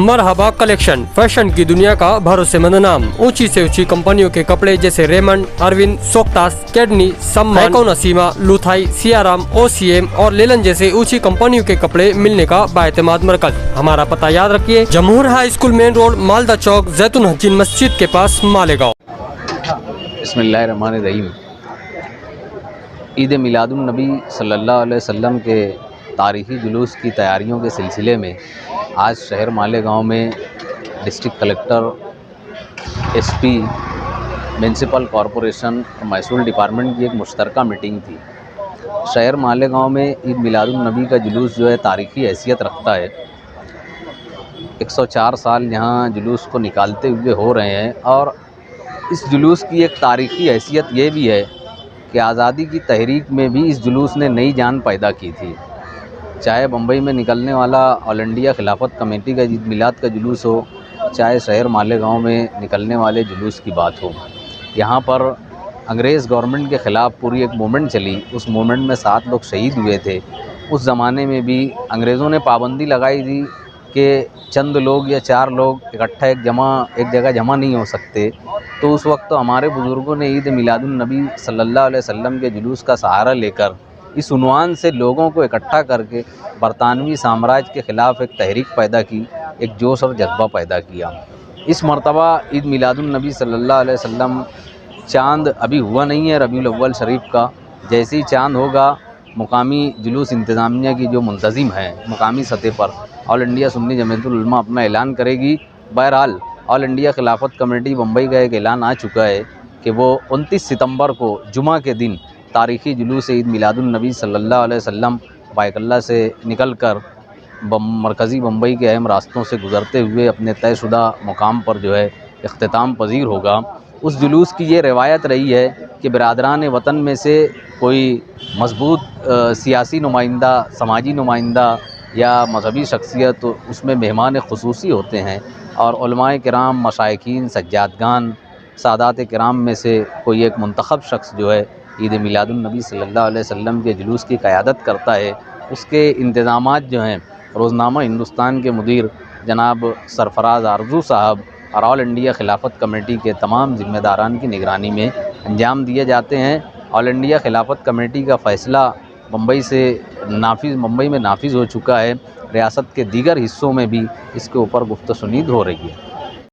मरहबा collection fashion की दुनिया का भरोसेमंद नाम। ऊंची से ऊंची कंपनियों के कपड़े जैसे रेमंड, अरविंद, सोक्टास, कैडनी, सम्मान, नसीमा, लुथाई, सियाराम, ओसीएम और लेलन जैसे ऊंची कंपनियों के कपड़े मिलने का बाएतमाद मरकज। हमारा पता याद रखिए, Jamhoor high school main road, Malda चौक, जैतून हजीन मस्जिद के पास, मालेगांव। बिस्मिल्लाहिर्रहमानिर्रहीम। ईद मिलादुन नबी सल्लल्लाहु अलैहि वसल्लम के तारीख़ी जुलूस की तैयारियों के सिलसिले में आज शहर मालेगांव में district collector, SP, municipal corporation और महसूल डिपार्टमेंट की एक मुश्तरका मीटिंग थी। शहर मालेगांव में ईद मिलादुन नबी का जुलूस जो है तारीख़ी हैसियत रखता है। 104 साल यहाँ जुलूस को निकालते हुए हो रहे हैं और इस जुलूस की एक तारीख़ी हैसियत ये भी है कि आज़ादी की तहरीक में भी इस जुलूस ने नई जान पैदा की थी। चाहे बम्बई में निकलने वाला ऑल इंडिया खिलाफत कमेटी का ईद मिलाद का जुलूस हो, चाहे शहर मालेगांव में निकलने वाले जुलूस की बात हो, यहाँ पर अंग्रेज़ गवर्नमेंट के ख़िलाफ़ पूरी एक मूवमेंट चली। उस मूवमेंट में 7 लोग शहीद हुए थे। उस ज़माने में भी अंग्रेज़ों ने पाबंदी लगाई थी कि चंद लोग या 4 लोग इकट्ठा एक जगह जमा नहीं हो सकते। तो उस वक्त हमारे बुज़ुर्गों ने ईद मिलादुन नबी सल्लल्लाहु अलैहि वसल्लम के जुलूस का सहारा लेकर इस उन्वान से लोगों को इकट्ठा करके बरतानवी साम्राज्य के ख़िलाफ़ एक तहरीक पैदा की, एक जोश और जज्बा पैदा किया। इस मरतबा ईद मिलादुन नबी सल्लल्लाहु अलैहि वसल्लम चाँद अभी हुआ नहीं है रबीउल अव्वल शरीफ का। जैसे ही चाँद होगा, मुकामी जुलूस इंतज़ामिया की जो मुंतज़िम है मुकामी सतह पर, ऑल इंडिया सुन्नी जमीयतुल उलमा अपना ऐलान करेगी। बहरहाल ऑल इंडिया खिलाफत कमेटी बम्बई का एक ऐलान आ चुका है कि वो 29 सितंबर को जुमा के दिन तारीख़ी जुलूस ईद मिलादुन नबी सल्लल्लाहु अलैहि वसल्लम बायकल्ला से निकलकर मरकज़ी बम्बई के अहम रास्तों से गुज़रते हुए अपने तयशुदा मुकाम पर जो है इख्तिताम पज़ीर होगा। उस जुलूस की ये रिवायत रही है कि बिरादरान वतन में से कोई मज़बूत सियासी नुमाइंदा, समाजी नुमाइंदा या मजहबी शख्सियत उसमें मेहमान ख़ुसूसी होते हैं और उलमाए किराम, मशाइखीन, सज्जादगान, सादात किराम में से कोई एक मुंतखब शख्स जो है ईद मिलादुन नबी सल्लल्लाहु अलैहि वसल्लम के जुलूस की क़यादत करता है। उसके इंतज़ामात जो हैं रोज़नामा हिंदुस्तान के मुदीर जनाब सरफराज आरज़ू साहब और ऑल इंडिया खिलाफत कमेटी के तमाम ज़िम्मेदारान की निगरानी में अंजाम दिए जाते हैं। ऑल इंडिया खिलाफत कमेटी का फ़ैसला मुंबई में नाफिज हो चुका है। रियासत के दीगर हिस्सों में भी इसके ऊपर गुफ्त सुनीद हो रही है।